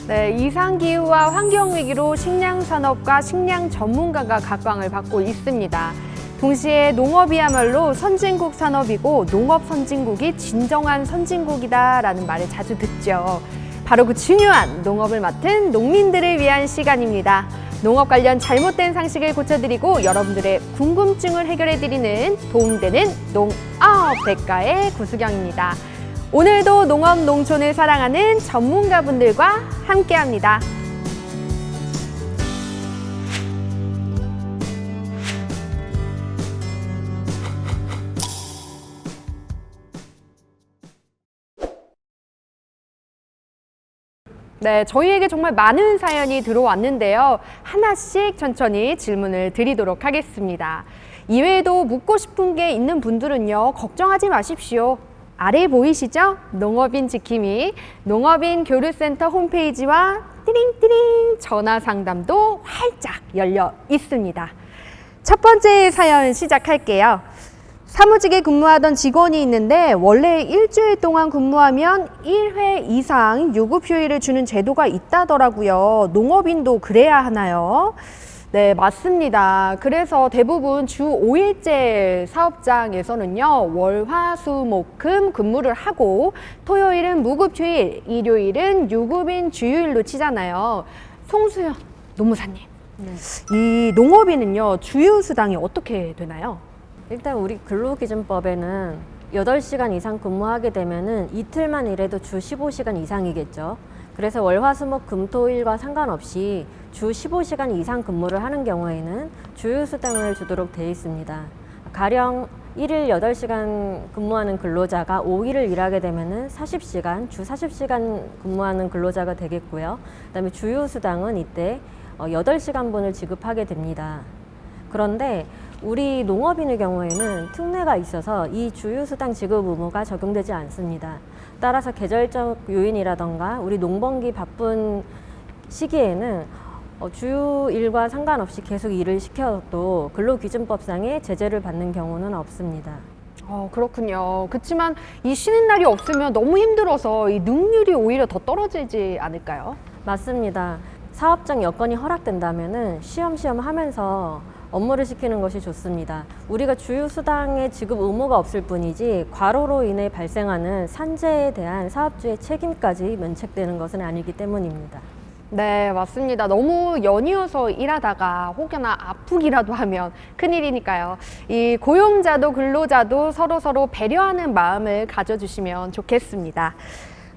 네, 이상기후와 환경위기로 식량산업과 식량 전문가가 각광을 받고 있습니다. 동시에 농업이야말로 선진국 산업이고 농업 선진국이 진정한 선진국이다라는 말을 자주 듣죠. 바로 그 중요한 농업을 맡은 농민들을 위한 시간입니다. 농업 관련 잘못된 상식을 고쳐드리고 여러분들의 궁금증을 해결해드리는 도움되는 농업 백과의 구수경입니다. 오늘도 농업, 농촌을 사랑하는 전문가분들과 함께합니다. 네, 저희에게 정말 많은 사연이 들어왔는데요. 하나씩 천천히 질문을 드리도록 하겠습니다. 이외에도 묻고 싶은 게 있는 분들은요, 걱정하지 마십시오. 아래 보이시죠? 농업인 지킴이 농업인 교류센터 홈페이지와 띠링띠링 전화 상담도 활짝 열려 있습니다. 첫 번째 사연 시작할게요. 사무직에 근무하던 직원이 있는데 원래 일주일 동안 근무하면 1회 이상 유급 휴일을 주는 제도가 있다더라고요. 농업인도 그래야 하나요? 네, 맞습니다. 그래서 대부분 주 5일제 사업장에서는요, 월, 화, 수, 목, 금 근무를 하고 토요일은 무급 휴일, 일요일은 유급인 주휴일로 치잖아요. 송수연 노무사님, 이 농업인은요, 주휴수당이 어떻게 되나요? 일단 우리 근로기준법에는 8시간 이상 근무하게 되면은 이틀만 일해도 주 15시간 이상이겠죠. 그래서 월, 화, 수, 목, 금, 토, 일과 상관없이 주 15시간 이상 근무를 하는 경우에는 주휴수당을 주도록 되어 있습니다. 가령 1일 8시간 근무하는 근로자가 5일을 일하게 되면은 40시간, 주 40시간 근무하는 근로자가 되겠고요. 그다음에 주휴수당은 이때 8시간분을 지급하게 됩니다. 그런데 우리 농업인의 경우에는 특례가 있어서 이 주휴수당 지급 의무가 적용되지 않습니다. 따라서 계절적 요인이라던가 우리 농번기 바쁜 시기에는 주일과 상관없이 계속 일을 시켜도 근로기준법상의 제재를 받는 경우는 없습니다. 그렇군요. 그렇지만 이 쉬는 날이 없으면 너무 힘들어서 이 능률이 오히려 더 떨어지지 않을까요? 맞습니다. 사업장 여건이 허락된다면은 쉬엄쉬엄 하면서 업무를 시키는 것이 좋습니다. 우리가 주휴수당의 지급 의무가 없을 뿐이지 과로로 인해 발생하는 산재에 대한 사업주의 책임까지 면책되는 것은 아니기 때문입니다. 네, 맞습니다. 너무 연이어서 일하다가 혹여나 아프기라도 하면 큰일이니까요. 이 고용자도 근로자도 서로 배려하는 마음을 가져주시면 좋겠습니다.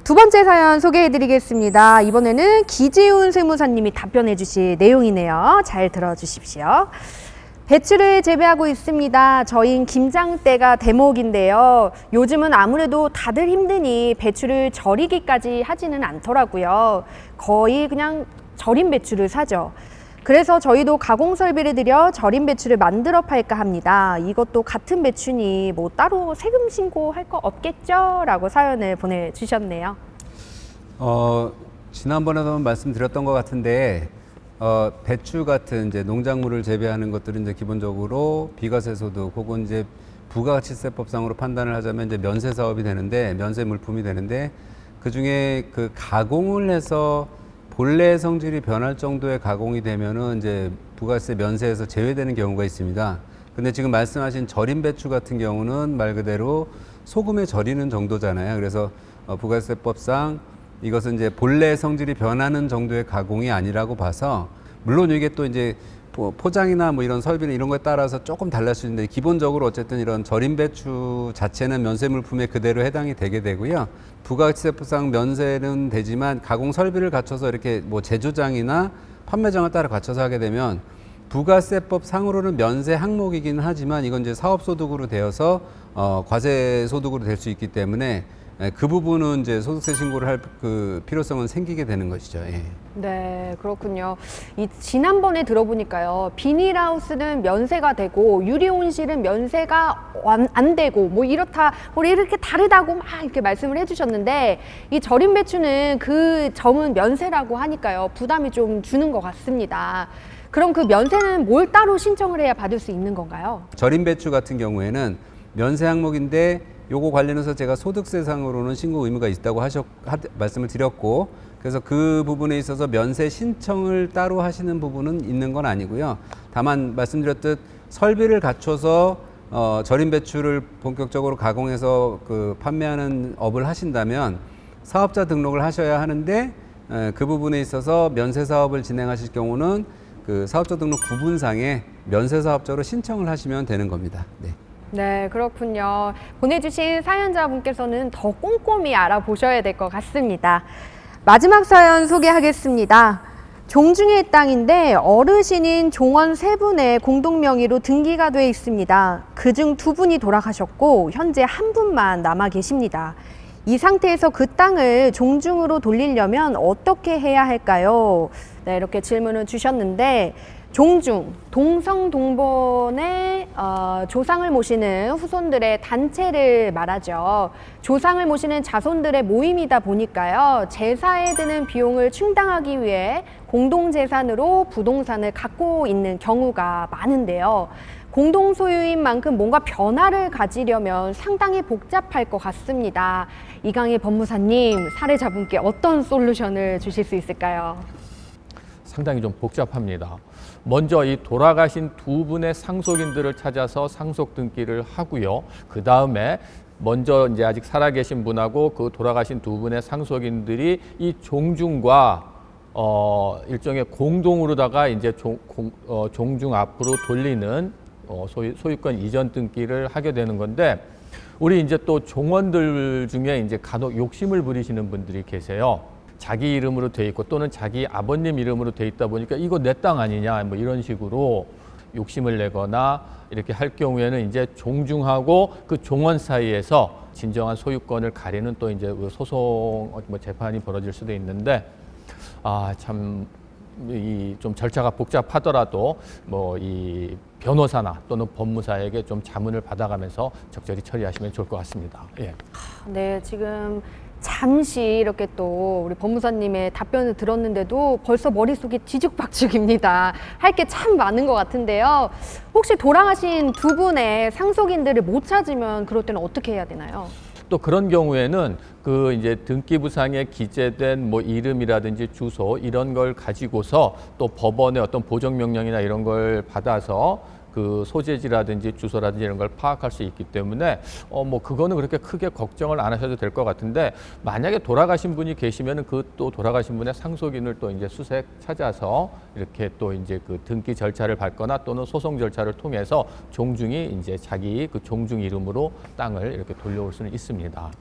두 번째 사연 소개해드리겠습니다. 이번에는 기지훈 세무사님이 답변해 주실 내용이네요. 잘 들어주십시오. 배추를 재배하고 있습니다. 저희는 김장때가 대목인데요. 요즘은 아무래도 다들 힘드니 배추를 절이기까지 하지는 않더라고요. 거의 그냥 절인 배추를 사죠. 그래서 저희도 가공 설비를 들여 절인 배추를 만들어 팔까 합니다. 이것도 같은 배추니 뭐 따로 세금 신고할 거 없겠죠? 라고 사연을 보내주셨네요. 지난번에도 말씀드렸던 것 같은데 배추 같은 이제 농작물을 재배하는 것들은 이제 기본적으로 비과세 소득 혹은 이제 부가가치세법상으로 판단을 하자면 이제 면세 사업이 되는데 면세 물품이 되는데 그 중에 그 가공을 해서 본래 성질이 변할 정도의 가공이 되면은 이제 부가세 면세에서 제외되는 경우가 있습니다. 근데 지금 말씀하신 절인 배추 같은 경우는 말 그대로 소금에 절이는 정도잖아요. 그래서 부가세법상 이것은 이제 본래 성질이 변하는 정도의 가공이 아니라고 봐서 물론 이게 또 이제 포장이나 뭐 이런 설비나 이런 거에 따라서 조금 달랄 수 있는데 기본적으로 어쨌든 이런 절인 배추 자체는 면세 물품에 그대로 해당이 되게 되고요. 부가세법상 면세는 되지만 가공 설비를 갖춰서 이렇게 뭐 제조장이나 판매장을 따라 갖춰서 하게 되면 부가세법 상으로는 면세 항목이기는 하지만 이건 이제 사업소득으로 되어서 과세 소득으로 될 수 있기 때문에 그 부분은 이제 소득세 신고를 할 그 필요성은 생기게 되는 것이죠. 예. 네, 그렇군요. 지난번에 들어보니까요, 비닐하우스는 면세가 되고 유리온실은 면세가 안 되고 뭐 이렇다, 뭐 이렇게 다르다고 막 이렇게 말씀을 해주셨는데 이 절인 배추는 그 점은 면세라고 하니까요, 부담이 좀 주는 것 같습니다. 그럼 그 면세는 뭘 따로 신청을 해야 받을 수 있는 건가요? 절인 배추 같은 경우에는 면세 항목인데 요거 관련해서 제가 소득세상으로는 신고 의무가 있다고 말씀을 드렸고 그래서 그 부분에 있어서 면세 신청을 따로 하시는 부분은 있는 건 아니고요. 다만 말씀드렸듯 설비를 갖춰서 절임 배추를 본격적으로 가공해서 그 판매하는 업을 하신다면 사업자 등록을 하셔야 하는데 그 부분에 있어서 면세 사업을 진행하실 경우는 그 사업자 등록 구분상에 면세 사업자로 신청을 하시면 되는 겁니다. 네. 네, 그렇군요. 보내주신 사연자분께서는 더 꼼꼼히 알아보셔야 될 것 같습니다. 마지막 사연 소개하겠습니다. 종중의 땅인데 어르신인 종원 3분의 공동 명의로 등기가 돼 있습니다. 그중 2분이 돌아가셨고 현재 1분만 남아 계십니다. 이 상태에서 그 땅을 종중으로 돌리려면 어떻게 해야 할까요? 네, 이렇게 질문을 주셨는데 종중, 동성동본의 조상을 모시는 후손들의 단체를 말하죠. 조상을 모시는 자손들의 모임이다 보니까요. 제사에 드는 비용을 충당하기 위해 공동재산으로 부동산을 갖고 있는 경우가 많은데요. 공동소유인 만큼 뭔가 변화를 가지려면 상당히 복잡할 것 같습니다. 이강희 법무사님, 사례자분께 어떤 솔루션을 주실 수 있을까요? 상당히 좀 복잡합니다. 먼저 이 돌아가신 2분의 상속인들을 찾아서 상속 등기를 하고요. 그 다음에 먼저 이제 아직 살아계신 분하고 그 돌아가신 2분의 상속인들이 이 종중과 일종의 공동으로다가 이제 종중 앞으로 돌리는 소유권 이전 등기를 하게 되는 건데, 우리 이제 또 종원들 중에 이제 간혹 욕심을 부리시는 분들이 계세요. 자기 이름으로 돼 있고 또는 자기 아버님 이름으로 돼 있다 보니까 이거 내 땅 아니냐 뭐 이런 식으로 욕심을 내거나 이렇게 할 경우에는 이제 종중하고 그 종원 사이에서 진정한 소유권을 가리는 또 이제 소송 뭐 재판이 벌어질 수도 있는데, 참 이 좀 절차가 복잡하더라도 뭐 이 변호사나 또는 법무사에게 좀 자문을 받아가면서 적절히 처리하시면 좋을 것 같습니다. 예. 네, 지금 잠시 이렇게 또 우리 법무사님의 답변을 들었는데도 벌써 머릿속이 뒤죽박죽입니다. 할 게 참 많은 것 같은데요. 혹시 돌아가신 2분의 상속인들을 못 찾으면 그럴 때는 어떻게 해야 되나요? 또 그런 경우에는 그 이제 등기부상에 기재된 뭐 이름이라든지 주소 이런 걸 가지고서 또 법원의 어떤 보정명령이나 이런 걸 받아서 그 소재지라든지 주소라든지 이런 걸 파악할 수 있기 때문에 뭐 그거는 그렇게 크게 걱정을 안 하셔도 될 것 같은데, 만약에 돌아가신 분이 계시면은 그 또 돌아가신 분의 상속인을 또 이제 수색 찾아서 이렇게 또 이제 그 등기 절차를 밟거나 또는 소송 절차를 통해서 종중이 이제 자기 그 종중 이름으로 땅을 이렇게 돌려올 수는 있습니다.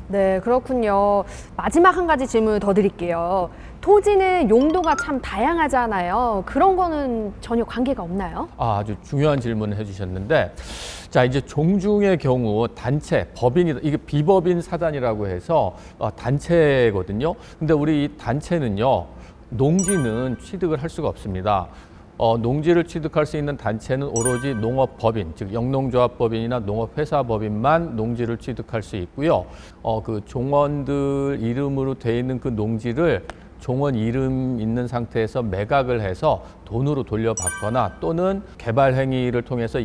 네, 그렇군요. 마지막 한 가지 질문을 더 드릴게요. 토지는 용도가 참 다양하잖아요. 그런 거는 전혀 관계가 없나요? 아주 중요한 질문을 해주셨는데, 자 이제 종중의 경우 단체, 법인이 이게 비법인 사단이라고 해서 단체거든요. 근데 우리 이 단체는요, 농지는 취득을 할 수가 없습니다. 농지를 취득할 수 있는 단체는 오로지 농업법인, 즉 영농조합법인이나 농업회사법인만 농지를 취득할 수 있고요. 그 종원들 이름으로 돼 있는 그 농지를 종원 이름 있는 상태에서 매각을 해서 돈으로 돌려받거나 또는 개발 행위를 통해서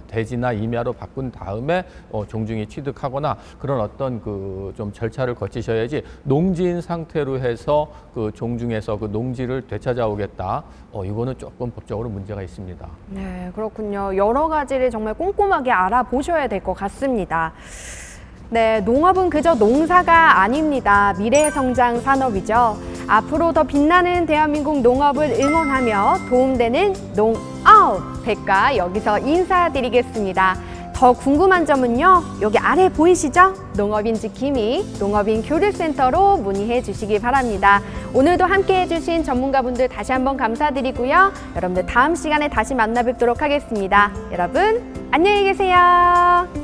대지나 임야로 바꾼 다음에 종중이 취득하거나 그런 어떤 그 좀 절차를 거치셔야지, 농지인 상태로 해서 그 종중에서 그 농지를 되찾아오겠다, 이거는 조금 법적으로 문제가 있습니다. 네, 그렇군요. 여러 가지를 정말 꼼꼼하게 알아보셔야 될 것 같습니다. 네, 농업은 그저 농사가 아닙니다. 미래 성장 산업이죠. 앞으로 더 빛나는 대한민국 농업을 응원하며 도움되는 농아웃 백과 여기서 인사드리겠습니다. 더 궁금한 점은요, 여기 아래 보이시죠? 농업인 지킴이 농업인 교류센터로 문의해 주시기 바랍니다. 오늘도 함께 해주신 전문가분들 다시 한번 감사드리고요. 여러분들 다음 시간에 다시 만나 뵙도록 하겠습니다. 여러분 안녕히 계세요.